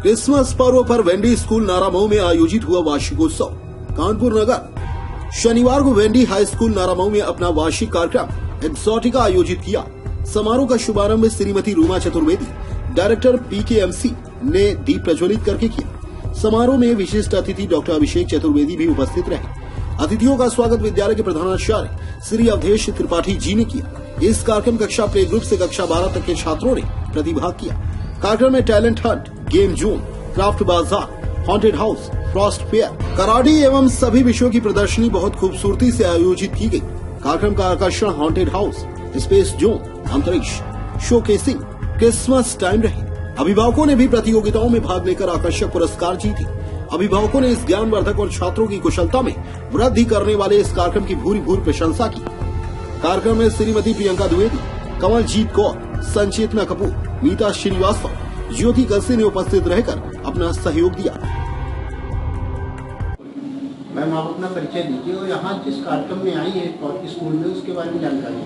Christmas पर्व पर Wendy school नारामऊ में आयोजित हुआ वार्षिकोत्सव। कानपुर नगर शनिवार को वेंडी हाई स्कूल नारामऊ में अपना वार्षिक कार्यक्रम एक्सोटिका आयोजित किया। समारोह का शुभारंभ श्रीमती रूमा चतुर्वेदी, डायरेक्टर PKMC ने दीप प्रज्वलित करके किया। समारोह में विशिष्ट अतिथि डॉक्टर अभिषेक चतुर्वेदी भी उपस्थित रहे। अतिथियों का स्वागत विद्यालय के प्रधानाचार्य श्री अवधेश त्रिपाठी जी ने किया। इस कार्यक्रम कक्षा प्ले ग्रुप से कक्षा 12 तक के छात्रों ने प्रतिभाग किया। कार्यक्रम में talent hunt, game zone, craft बाजार, haunted house, frost fair, karate एवं सभी विषयों की प्रदर्शनी बहुत खूबसूरती से आयोजित की गई। कार्यक्रम का आकर्षण हॉन्टेड हाउस, स्पेस जोन, अंतरिक्ष, शोकेसिंग, क्रिसमस टाइम रहे। अभिभावकों ने भी प्रतियोगिताओं में भाग लेकर आकर्षक पुरस्कार जीते। अभिभावकों ने इस ज्ञानवर्धक और छात्रों की कुशलता में वृद्धि करने वाले इस कार्यक्रम की भूरी भूरी प्रशंसा की। कार्यक्रम में श्रीमती प्रियंका द्विवेदी, कमलजीत कौर, संचेतना कपूर, मीता श्रीवास्तव, ज्योति कलसी ने उपस्थित रहकर अपना सहयोग दिया। मैम, आप अपना परिचय दीजिए और यहाँ जिस कार्यक्रम में आई है स्कूल में उसके बारे में जानकारी।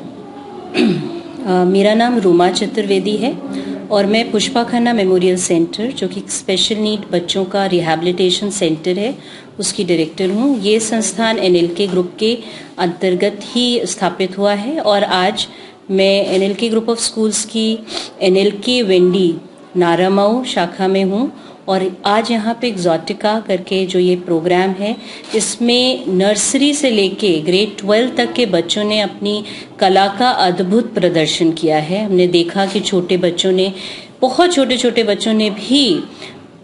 मेरा नाम रूमा चतुर्वेदी है और मैं पुष्पा खन्ना मेमोरियल सेंटर, जो कि स्पेशल नीड बच्चों का रिहैबिलिटेशन सेंटर है, उसकी डायरेक्टर हूँ। ये संस्थान NLK ग्रुप के अंतर्गत ही स्थापित हुआ है और आज मैं NLK ग्रुप ऑफ स्कूल्स की NLK वेंडी नारामऊ शाखा में हूँ और आज यहाँ पे एक्सोटिका करके जो ये प्रोग्राम है, इसमें नर्सरी से लेके ग्रेड 12 तक के बच्चों ने अपनी कला का अद्भुत प्रदर्शन किया है। हमने देखा कि छोटे बच्चों ने, बहुत छोटे छोटे बच्चों ने भी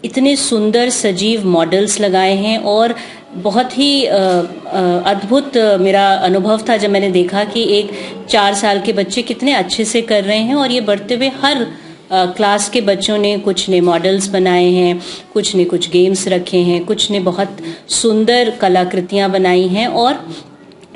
इतने सुंदर सजीव मॉडल्स लगाए हैं और बहुत ही अद्भुत मेरा अनुभव था जब मैंने देखा कि एक 4 साल के बच्चे कितने अच्छे से कर रहे हैं और ये बढ़ते हुए हर क्लास के बच्चों ने कुछ ने मॉडल्स बनाए हैं, कुछ ने कुछ गेम्स रखे हैं, कुछ ने बहुत सुंदर कलाकृतियां बनाई हैं और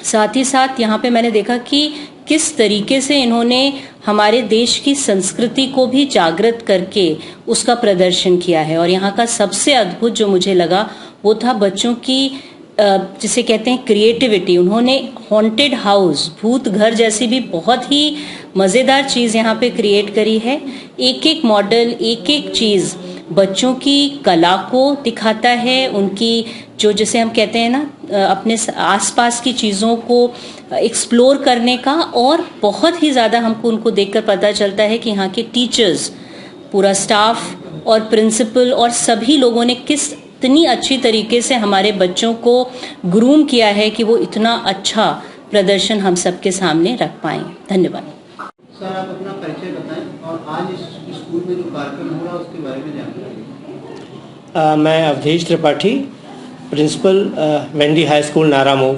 साथ ही साथ यहाँ पे मैंने देखा कि किस तरीके से इन्होंने हमारे देश की संस्कृति को भी जागृत करके उसका प्रदर्शन किया है। और यहाँ का सबसे अद्भुत जो मुझे लगा वो था बच्चों की जिसे कहते हैं क्रिएटिविटी। उन्होंने हॉन्टेड हाउस, भूत घर जैसी भी बहुत ही मज़ेदार चीज़ यहाँ पे क्रिएट करी है। एक एक मॉडल, एक एक चीज़ बच्चों की कला को दिखाता है, उनकी जो जैसे हम कहते हैं ना अपने आसपास की चीज़ों को एक्सप्लोर करने का। और बहुत ही ज़्यादा हमको उनको देखकर पता चलता है कि यहाँ के टीचर्स, पूरा स्टाफ और प्रिंसिपल और सभी लोगों ने कितनी अच्छी तरीके से हमारे बच्चों को ग्रूम किया है कि वो इतना अच्छा प्रदर्शन हम सबके सामने रख पाएं। धन्यवाद। सर, आप अपना परिचय बताएं और आज इस स्कूल में जो कार्यक्रम हो रहा है उसके बारे में जानकारी। मैं Avdhesh Tripathi, principal Wendy high school Naramau.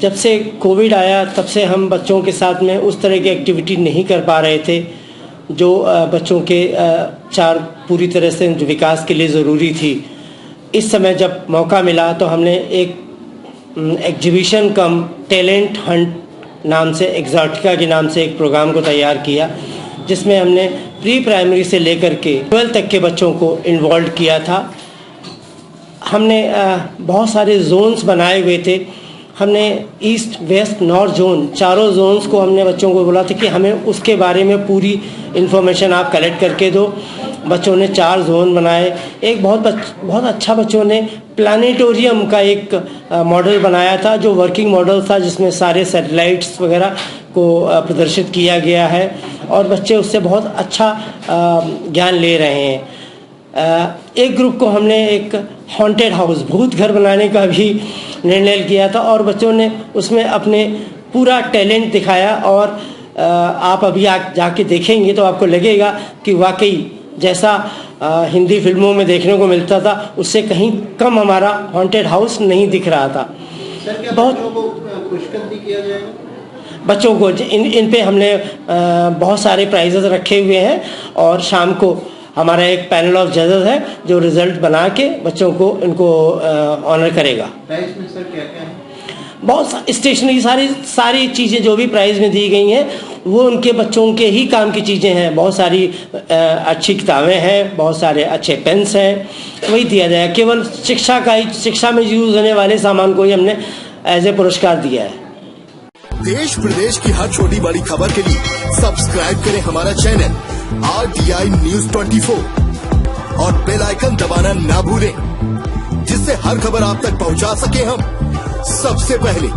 जब से कोविड आया तब से हम बच्चों के साथ में उस तरह की एक्टिविटी नहीं कर पा रहे थे जो बच्चों के पूरी तरह से विकास के लिए ज़रूरी थी। इस समय जब मौका मिला तो हमने एक एग्जीबिशन कम टैलेंट हंट नाम से, एक्सोटिका के नाम से एक प्रोग्राम को तैयार किया, जिसमें हमने प्री प्राइमरी से लेकर के 12 तक के बच्चों को इन्वॉल्व किया था। हमने बहुत सारे जोन्स बनाए हुए थे। हमने ईस्ट, वेस्ट, नॉर्थ जोन, चारों जोन्स को हमने बच्चों को बोला था कि हमें उसके बारे में पूरी इन्फॉर्मेशन आप कलेक्ट करके दो। बच्चों ने 4 जोन बनाए। एक बहुत अच्छा बच्चों ने प्लानिटोरियम का एक मॉडल बनाया था, जो वर्किंग मॉडल था, जिसमें सारे सैटेलाइट्स वगैरह को प्रदर्शित किया गया है और बच्चे उससे बहुत अच्छा ज्ञान ले रहे हैं। एक ग्रुप को हमने एक हॉन्टेड हाउस, भूत घर बनाने का भी निर्णय किया था और बच्चों ने उसमें अपने पूरा टैलेंट दिखाया और आप अभी जाके देखेंगे तो आपको लगेगा कि वाकई जैसा हिंदी फिल्मों में देखने को मिलता था उससे कहीं कम हमारा हॉन्टेड हाउस नहीं दिख रहा था। सर, क्या बहुत बच्चों को पुरस्कृत भी किया जाएगा? बच्चों को इन पे हमने बहुत सारे प्राइजेस रखे हुए हैं और शाम को हमारा एक पैनल ऑफ जजेस है जो रिजल्ट बना के बच्चों को इनको ऑनर करेगा। प्राइज में सर क्या क्या है? बहुत स्टेशनरी, सारी चीज़ें जो भी प्राइज में दी गई हैं वो उनके बच्चों के ही काम की चीज़ें हैं। बहुत सारी अच्छी किताबें हैं, बहुत सारे अच्छे पेन्स हैं, वही दिया जाएगा। केवल शिक्षा में यूज़ होने वाले सामान को ही हमने एज ए पुरस्कार दिया है। देश प्रदेश की हर छोटी बड़ी खबर के लिए सब्सक्राइब करें हमारा चैनल RTI News 24 और बेल आइकन दबाना ना भूलें, जिससे हर खबर आप तक पहुंचा सके हम सबसे पहले।